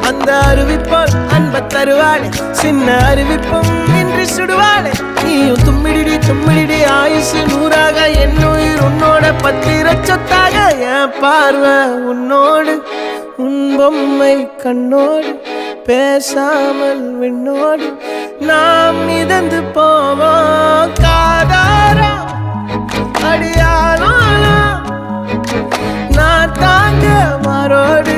அந்த அறிவிப்போல் அன்ப தருவாளே சின்ன அறிவிப்பும் இன்று சுடுவாளே நீயும் தும்மிடி ஆயுசு நூறாக என் உயிர் உன்னோட பத்திர சொத்தாக என் பார்வை உன்னோடு உன் பொம்மை கண்ணோடு பேசாமல் விண்ணோடு நாம் மிதந்து போவோம் காதாரா அடியானாலும் நான் தாங்க மாறோடு